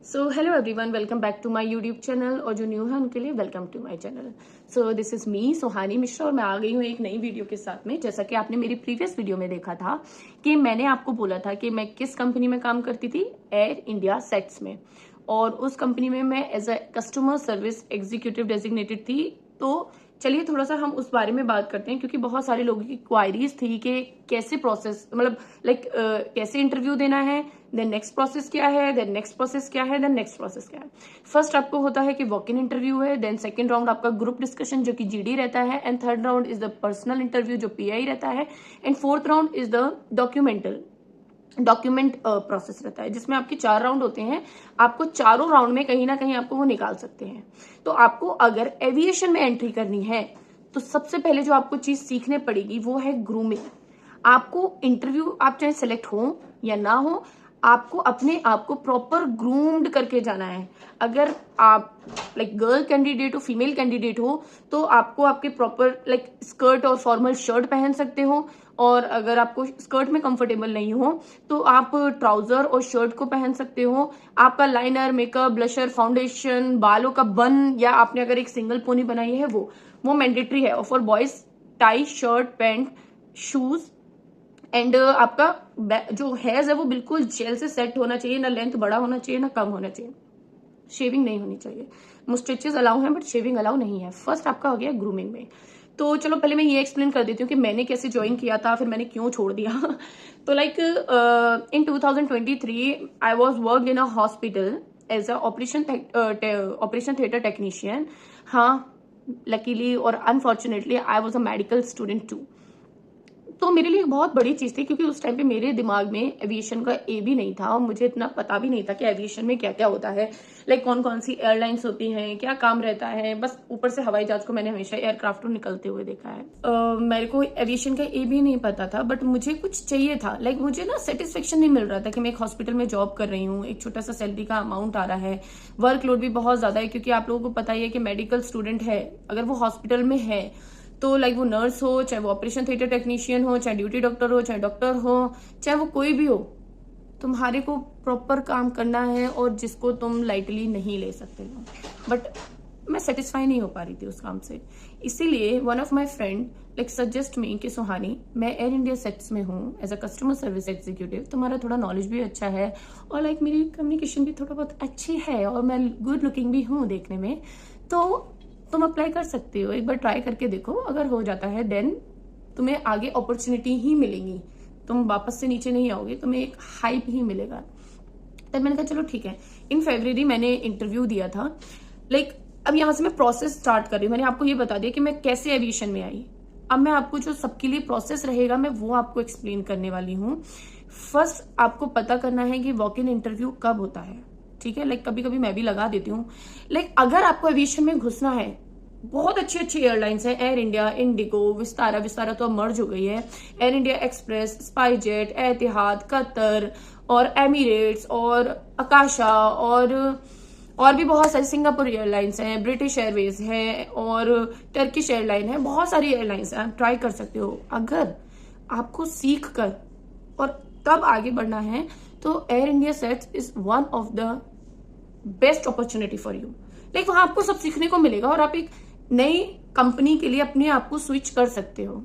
So hello everyone, welcome back to my YouTube channel. और जो new है उनके लिए welcome to my channel. So this is me Suhani Mishra और मैं आ गई हूँ एक नई वीडियो के साथ में। जैसा कि आपने मेरी प्रीवियस वीडियो में देखा था कि मैंने आपको बोला था कि मैं किस कंपनी में काम करती थी, एयर इंडिया सेट्स में। और उस कंपनी में मैं as a customer service executive designated थी। तो चलिए थोड़ा सा हम उस बारे में बात करते हैं, क्योंकि बहुत सारे लोगों की क्वायरीज थी कि कैसे प्रोसेस, मतलब कैसे इंटरव्यू देना है, देन नेक्स्ट प्रोसेस क्या है, देन नेक्स्ट प्रोसेस क्या है, देन नेक्स्ट प्रोसेस क्या है। फर्स्ट आपको होता है कि वॉक इन इंटरव्यू है, देन सेकंड राउंड आपका ग्रुप डिस्कशन जो कि जीडी रहता है, and third round is the personal interview जो पीआई रहता है, and fourth round is the document process रहता है, जिसमें आपके 4 राउंड होते हैं। आपको चारों राउंड में कहीं ना कहीं आपको वो निकाल सकते हैं। तो आपको अगर एविएशन में एंट्री करनी है तो सबसे पहले जो आपको चीज सीखने पड़ेगी वो है ग्रूमिंग। आपको इंटरव्यू, आप चाहे सेलेक्ट हो या ना हो, आपको अपने आप को प्रॉपर ग्रूम्ड करके जाना है। अगर आप गर्ल कैंडिडेट हो, फीमेल कैंडिडेट हो, तो आपको आपके प्रॉपर स्कर्ट और फॉर्मल शर्ट पहन सकते हो। और अगर आपको स्कर्ट में कंफर्टेबल नहीं हो तो आप ट्राउजर और शर्ट को पहन सकते हो। आपका लाइनर, मेकअप, ब्लशर, फाउंडेशन, बालों का बन, या आपने अगर एक सिंगल पोनी बनाई है वो मैंडेटरी है। और for boys tie, shirt, pant, shoes, and आपका जो हेयर्स है वो बिल्कुल जेल से सेट होना चाहिए। ना लेंथ बड़ा होना चाहिए ना कम होना चाहिए। शेविंग नहीं होनी चाहिए। मुस्टेचेस अलाउ हैं बट शेविंग अलाउ नहीं है। फर्स्ट आपका हो गया ग्रूमिंग में। तो चलो पहले मैं ये एक्सप्लेन कर देती हूँ कि मैंने कैसे ज्वाइन किया था, फिर मैंने क्यों छोड़ दिया। तो in 2023 I was work in a hospital as a operation theatre technician. हाँ, लकीली और unfortunately I was a medical student too. तो मेरे लिए एक बहुत बड़ी चीज थी, क्योंकि उस टाइम पे मेरे दिमाग में एविएशन का ए भी नहीं था और मुझे इतना पता भी नहीं था कि एविएशन में क्या क्या होता है, कौन कौन सी एयरलाइंस होती हैं, क्या काम रहता है। बस ऊपर से हवाई जहाज को मैंने हमेशा एयरक्राफ्ट निकलते हुए देखा है। मेरे को एविएशन का ए भी नहीं पता था, बट मुझे कुछ चाहिए था। मुझे ना सेटिस्फेक्शन नहीं मिल रहा था कि मैं एक हॉस्पिटल में जॉब कर रही हूँ, एक छोटा सा सैलरी का अमाउंट आ रहा है, वर्कलोड भी बहुत ज्यादा है, क्योंकि आप लोगों को पता ही है कि मेडिकल स्टूडेंट है अगर वो हॉस्पिटल में है तो वो नर्स हो, चाहे वो ऑपरेशन थिएटर टेक्नीशियन हो, चाहे ड्यूटी डॉक्टर हो, चाहे डॉक्टर हो, चाहे वो कोई भी हो, तुम्हारे को प्रॉपर काम करना है और जिसको तुम लाइटली नहीं ले सकते हो। बट मैं सेटिस्फाई नहीं हो पा रही थी उस काम से। इसीलिए one of my friend suggest me कि सुहानी, मैं एयर इंडिया सेट्स में हूँ as a customer service executive. तुम्हारा थोड़ा नॉलेज भी अच्छा है और मेरी कम्युनिकेशन भी थोड़ा बहुत अच्छी है और मैं गुड लुकिंग भी हूँ देखने में, तो तुम अप्लाई कर सकते हो। एक बार ट्राई करके देखो, अगर हो जाता है देन तुम्हें आगे अपॉर्चुनिटी ही मिलेंगी, तुम वापस से नीचे नहीं आओगे, तुम्हें एक हाइप ही मिलेगा। तब मैंने कहा चलो ठीक है। इन फरवरी मैंने इंटरव्यू दिया था। अब यहां से मैं प्रोसेस स्टार्ट कर रही हूँ। मैंने आपको ये बता दिया कि मैं कैसे एविएशन में आई। अब मैं आपको जो सबके लिए प्रोसेस रहेगा मैं वो आपको एक्सप्लेन करने वाली हूँ। फर्स्ट आपको पता करना है कि वॉक इन इंटरव्यू कब होता है, ठीक है। कभी कभी मैं भी लगा देती हूँ। अगर आपको एविएशन में घुसना है, बहुत अच्छी अच्छी एयरलाइंस हैं, एयर इंडिया, इंडिगो, विस्तारा तो अब मर्ज हो गई है, एयर इंडिया एक्सप्रेस, स्पाइसजेट, एतिहाद, कतर और एमिरेट्स और आकाशा और भी बहुत सारी, सिंगापुर एयरलाइंस हैं, ब्रिटिश एयरवेज है और टर्किश एयरलाइन है। बहुत सारी एयरलाइंस हैं, आप ट्राई कर सकते हो। अगर आपको सीख कर और तब आगे बढ़ना है तो air India sets is one of the best opportunity for you. वहां आपको सब सीखने को मिलेगा और आप एक नई कंपनी के लिए अपने आप को स्विच कर सकते हो,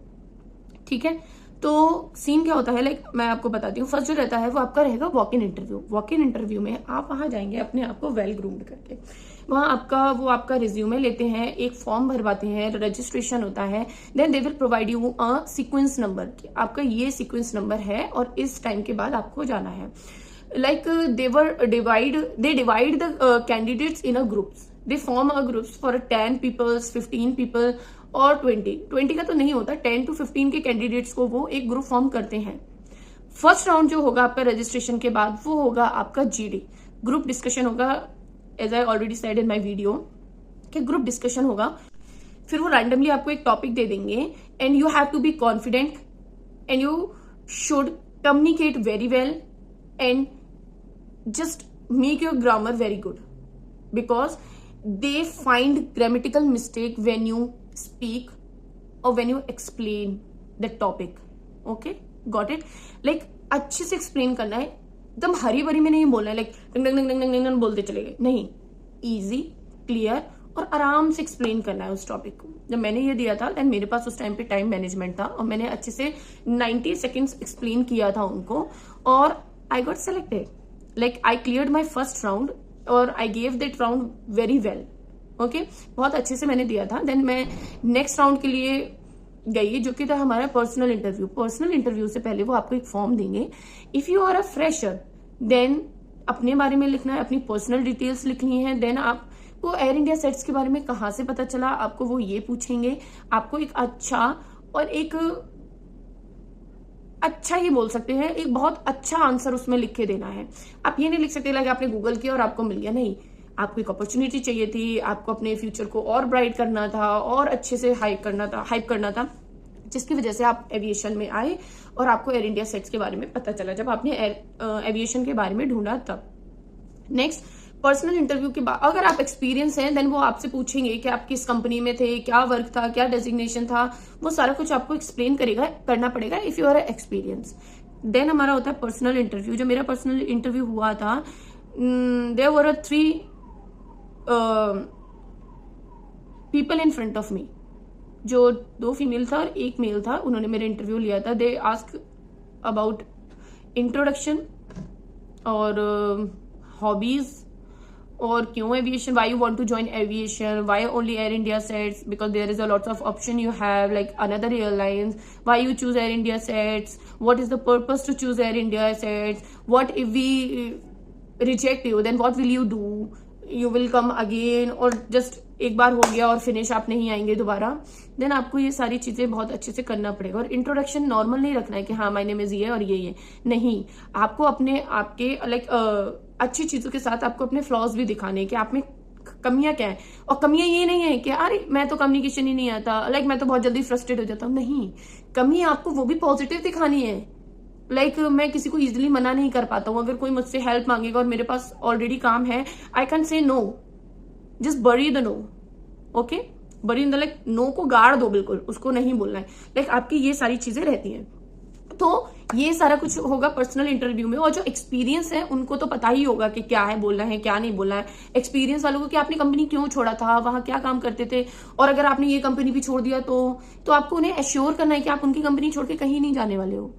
ठीक है। तो सीन क्या होता है, मैं आपको बताती हूँ। फर्स्ट जो रहता है वो आपका रहेगा walk in interview. Walk in interview में आप वहां जाएंगे अपने आप को वेल ग्रूम्ड करके। वहां आपका रिज्यूमे लेते हैं, एक फॉर्म भरवाते हैं, रजिस्ट्रेशन होता है, then they will provide you a sequence number. आपका ये सीक्वेंस नंबर है और इस टाइम के बाद आपको जाना है। they divide the candidates in a groups. They form a groups for 10 people, 15 people और 20 का तो नहीं होता, 10 to 15 के कैंडिडेट्स को वो एक ग्रुप फॉर्म करते हैं। फर्स्ट राउंड जो होगा आपका रजिस्ट्रेशन के बाद वो होगा आपका जीडी, ग्रुप डिस्कशन होगा। As I already said in my video कि ग्रुप डिस्कशन होगा। फिर वो रैंडमली आपको एक टॉपिक दे देंगे and you have to be confident and you should communicate very well and just make your grammar very good, because they find grammatical mistake when you speak or when you explain the topic. Okay, got it? अच्छे से explain करना है, एकदम हरी भरी में नहीं बोलना है लाइक डंग डंग डंग डंग डंग बोलते चले गए, नहीं, इजी, क्लियर और आराम से एक्सप्लेन करना है उस टॉपिक को। जब मैंने ये दिया था देन मेरे पास उस टाइम पे टाइम मैनेजमेंट था और मैंने अच्छे से 90 सेकेंड्स एक्सप्लेन किया था उनको और I got selected, like I cleared my first round और I gave that round very well. Okay, बहुत अच्छे से मैंने दिया था। देन मैं नेक्स्ट राउंड के लिए गई जो कि था हमारा पर्सनल इंटरव्यू। पर्सनल इंटरव्यू से पहले वो आपको एक फॉर्म देंगे। If you are a fresher then अपने बारे में लिखना है, अपनी पर्सनल डिटेल्स लिखनी है। देन आपको एयर इंडिया सेट्स के बारे में कहाँ से पता चला, आपको वो ये पूछेंगे। आपको एक अच्छा और एक अच्छा ही बोल सकते हैं, एक बहुत अच्छा आंसर उसमें लिख के देना है। आप ये नहीं लिख सकते कि आपने गूगल किया और आपको मिल गया, नहीं, आपको एक अपॉर्चुनिटी चाहिए थी, आपको अपने फ्यूचर को और ब्राइट करना था और अच्छे से हाइप करना था, जिसकी वजह से आप एविएशन में आए और आपको एयर इंडिया सेट्स के बारे में पता चला जब आपने एविएशन के बारे में ढूंढा तब। नेक्स्ट, पर्सनल इंटरव्यू के बाद अगर आप एक्सपीरियंस हैं देन वो आपसे पूछेंगे कि आप किस कंपनी में थे, क्या वर्क था, क्या डेजिग्नेशन था, वो सारा कुछ आपको एक्सप्लेन करना पड़ेगा if you are experience. Then हमारा होता है पर्सनल इंटरव्यू। जो मेरा पर्सनल इंटरव्यू हुआ था, there were 3 people in front of me, जो 2 फीमेल था और 1 मेल था। उन्होंने मेरा इंटरव्यू लिया था। दे आस्क अबाउट इंट्रोडक्शन और हॉबीज और क्यों aviation, why you want to join aviation, why only Air India SATS, because there is a lots of option you have like another airlines, why you choose Air India SATS, what is the purpose to choose Air India SATS, what if we reject you then what will you do, you will come again, और just एक बार हो गया और finish, आप नहीं आएंगे दोबारा। देन आपको ये सारी चीजें बहुत अच्छे से करना पड़ेगा। और इंट्रोडक्शन नॉर्मल नहीं रखना है कि हाँ माय नेम इज ये और ये नहीं, आपको आपके लाइक अच्छी चीजों के साथ आपको अपने फ्लॉज भी दिखाने कि आप में कमियां क्या है। और कमियां ये नहीं है कि अरे मैं तो कम्युनिकेशन ही नहीं आता, लाइक मैं तो बहुत जल्दी फ्रस्ट्रेट हो जाता हूँ, नहीं, कमी आपको वो भी पॉजिटिव दिखानी है। लाइक मैं किसी को इजिली मना नहीं कर पाता हूँ। अगर कोई मुझसे हेल्प मांगेगा और मेरे पास ऑलरेडी काम है, I can say no, just bury the no, okay, bury in the like no को गाड़ दो, बिल्कुल उसको नहीं बोलना है। लाइक आपकी ये सारी चीजें रहती हैं। तो ये सारा कुछ होगा पर्सनल इंटरव्यू में। और जो एक्सपीरियंस है उनको तो पता ही होगा कि क्या है बोलना है, क्या नहीं बोलना है। एक्सपीरियंस वालों को कि आपने कंपनी क्यों छोड़ा था, वहां क्या काम करते थे, और अगर आपने ये कंपनी भी छोड़ दिया तो आपको उन्हें एश्योर करना है कि आप उनकी कंपनी छोड़ के कहीं नहीं जाने वाले हो।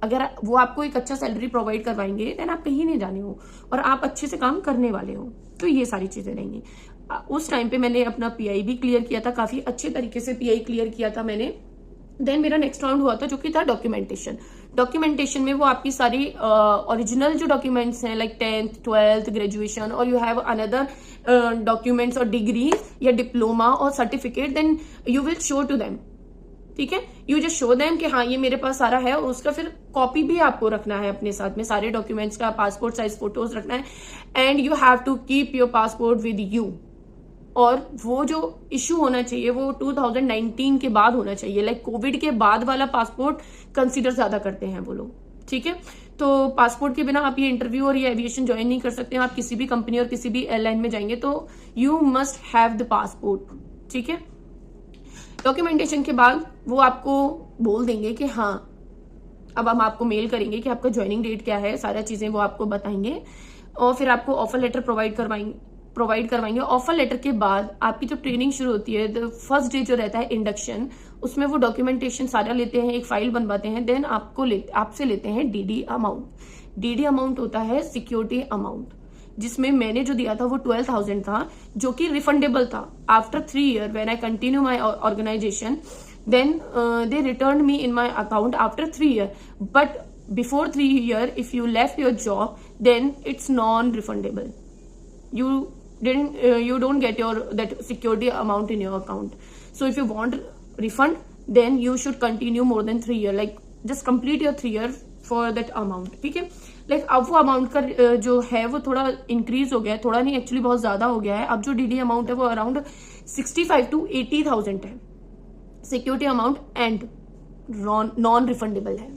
अगर वो आपको एक अच्छा सैलरी प्रोवाइड करवाएंगे देन आप कहीं नहीं जाने हो और आप अच्छे से काम करने वाले हो। तो ये सारी चीजें रहेंगी। उस टाइम पे मैंने अपना पीआई भी क्लियर किया था, काफी अच्छे तरीके से पीआई क्लियर किया था मैंने। देन मेरा नेक्स्ट राउंड हुआ था जो कि था डॉक्यूमेंटेशन। डॉक्यूमेंटेशन में वो आपकी सारी ओरिजिनल जो डॉक्यूमेंट्स हैं लाइक 10th 12th ग्रेजुएशन और यू हैव अनदर डॉक्यूमेंट्स और डिग्री या डिप्लोमा और certificate, then you will show to them. ठीक है, यू जस्ट शो देम कि हाँ ये मेरे पास सारा है, और उसका फिर कॉपी भी आपको रखना है अपने साथ में, सारे डॉक्यूमेंट्स का पासपोर्ट साइज फोटोज रखना है। And you have to keep your passport with you. और वो जो इश्यू होना चाहिए वो 2019 के बाद होना चाहिए, लाइक कोविड के बाद वाला पासपोर्ट कंसीडर ज्यादा करते हैं वो लोग। ठीक है, तो पासपोर्ट के बिना आप ये इंटरव्यू और ये एविएशन ज्वाइन नहीं कर सकते हैं। आप किसी भी कंपनी और किसी भी एयरलाइन में जाएंगे तो you must have the passport. ठीक है, डॉक्यूमेंटेशन के बाद वो आपको बोल देंगे कि हाँ अब हम आपको मेल करेंगे कि आपका ज्वाइनिंग डेट क्या है, सारा चीजें वो आपको बताएंगे। और फिर आपको ऑफर लेटर प्रोवाइड करवाएंगे। ऑफर लेटर के बाद आपकी जो ट्रेनिंग शुरू होती है, फर्स्ट डे जो रहता है इंडक्शन, उसमें वो डॉक्यूमेंटेशन सारा लेते हैं, एक फाइल बनवाते हैं। देन आपसे लेते हैं डीडी अमाउंट। डीडी अमाउंट होता है सिक्योरिटी अमाउंट, जिसमें मैंने जो दिया था वो 12,000 था, जो कि रिफंडेबल था। After 3 years when I continue my organisation then they return me in my account after 3 years, but before 3 years if you left your job then it's non-refundable. You don't get that security amount in your account. So if you want refund then you should continue more than 3 years, like just complete your 3 years for that amount. ठीक है, like अब वो amount का जो है वो थोड़ा increase हो गया है, थोड़ा नहीं एक्चुअली बहुत ज्यादा हो गया है। अब जो डीडी अमाउंट है वो अराउंड 65 to 80,000 है security amount, and non refundable है।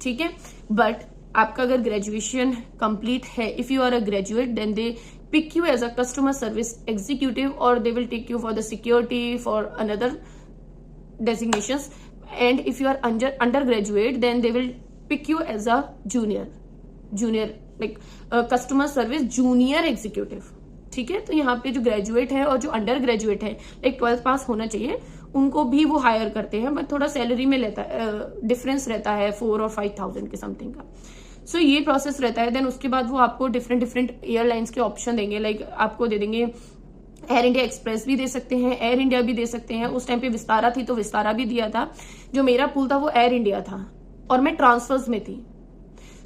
ठीक है, बट आपका अगर ग्रेजुएशन कंप्लीट है, if you are a graduate then they pick you as a customer service executive or they will take you for the security for another designations. And if you are undergraduate then they will pick you as a junior. Junior like customer service junior executive, ठीक है। तो यहाँ पे जो graduate है और जो under graduate है लाइक 12th पास होना चाहिए, उनको भी वो हायर करते हैं, बट थोड़ा सैलरी में डिफरेंस रहता है 4 और 5,000 के समथिंग का। सो ये प्रोसेस रहता है। देन उसके बाद वो आपको डिफरेंट एयरलाइंस के ऑप्शन देंगे, लाइक आपको दे देंगे एयर इंडिया एक्सप्रेस भी दे सकते हैं, एयर इंडिया भी दे सकते हैं। उस टाइम पे विस्तारा थी तो विस्तारा भी दिया था। जो मेरा पूल था वो एयर इंडिया था और मैं ट्रांसफर्स में थी।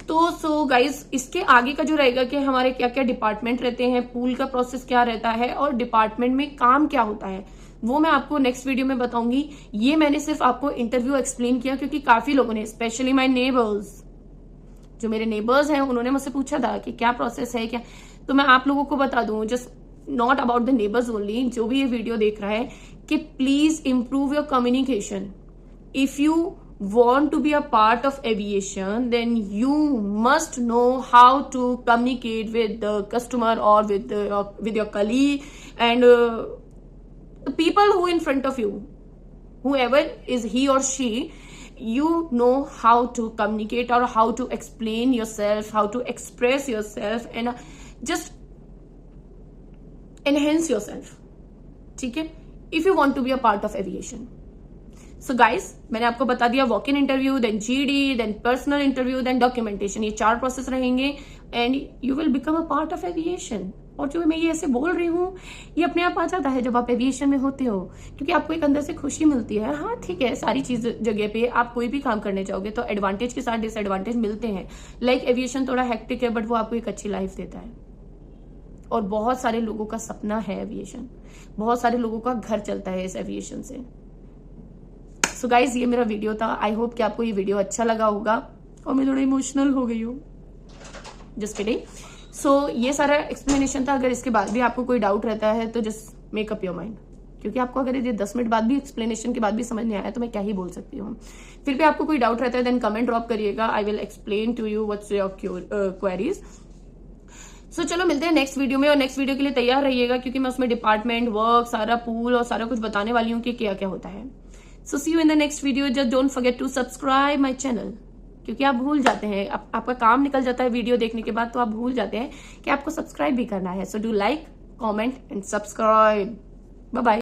तो सो गाइज इसके आगे का जो रहेगा कि हमारे क्या क्या डिपार्टमेंट रहते हैं, पूल का प्रोसेस क्या रहता है और डिपार्टमेंट में काम क्या होता है, वो मैं आपको नेक्स्ट वीडियो में बताऊंगी। ये मैंने सिर्फ आपको इंटरव्यू एक्सप्लेन किया क्योंकि काफी लोगों ने, स्पेशली माय नेबर्स, जो मेरे नेबर्स हैं, उन्होंने मुझसे पूछा था कि क्या प्रोसेस है क्या। तो मैं आप लोगों को बता दूं, just not about the neighbours only, जो भी ये वीडियो देख रहा है, कि please improve your communication. If you want to be a part of aviation, then you must know how to communicate with the customer or with your colleague and the people who in front of you, whoever is he or she. You know how to communicate or how to explain yourself, how to express yourself and just enhance yourself, ठीक है, if you want to be a part of aviation. So guys मैंने आपको बता दिया, walk in interview, then GD, then personal interview, then documentation, ये 4 process रहेंगे and you will become a part of aviation. और जो मैं ये ऐसे बोल रही हूँ, ये अपने आप आ जाता है जब आप एविएशन में होते हो, क्योंकि आपको एक अंदर से खुशी मिलती है। हाँ ठीक है, सारी चीज जगह पे आप कोई भी काम करने जाओगे तो एडवांटेज के साथ डिसएडवांटेज मिलते हैं। लाइक एविएशन थोड़ा हेक्टिक है, बट वो आपको एक अच्छी लाइफ देता है और बहुत सारे लोगों का सपना है एविएशन, बहुत सारे लोगों का घर चलता है इस एविएशन से। सो गाइज ये मेरा वीडियो था। आई होप कि आपको ये वीडियो अच्छा लगा होगा और मैं थोड़ा इमोशनल हो गई हूँ, जस्ट किडिंग। सो ये सारा एक्सप्लेनेशन था। अगर इसके बाद भी आपको कोई डाउट रहता है तो just make up your mind, क्योंकि आपको अगर ये 10 मिनट बाद भी एक्सप्लेनेशन के बाद भी समझ नहीं आया तो मैं क्या ही बोल सकती हूँ। फिर भी आपको कोई डाउट रहता है देन कमेंट ड्रॉप करिएगा, I will explain to you what's your queries. So चलो मिलते हैं नेक्स्ट वीडियो में, और नेक्स्ट वीडियो के लिए तैयार रहिएगा क्योंकि मैं उसमें डिपार्टमेंट, वर्क, सारा पूल और सारा कुछ बताने वाली हूँ कि क्या क्या होता है। So see you in the next video. Just don't forget to subscribe my channel. क्योंकि आप भूल जाते हैं, आपका काम निकल जाता है वीडियो देखने के बाद, तो आप भूल जाते हैं कि आपको सब्सक्राइब भी करना है। So do like, comment and subscribe. Bye bye.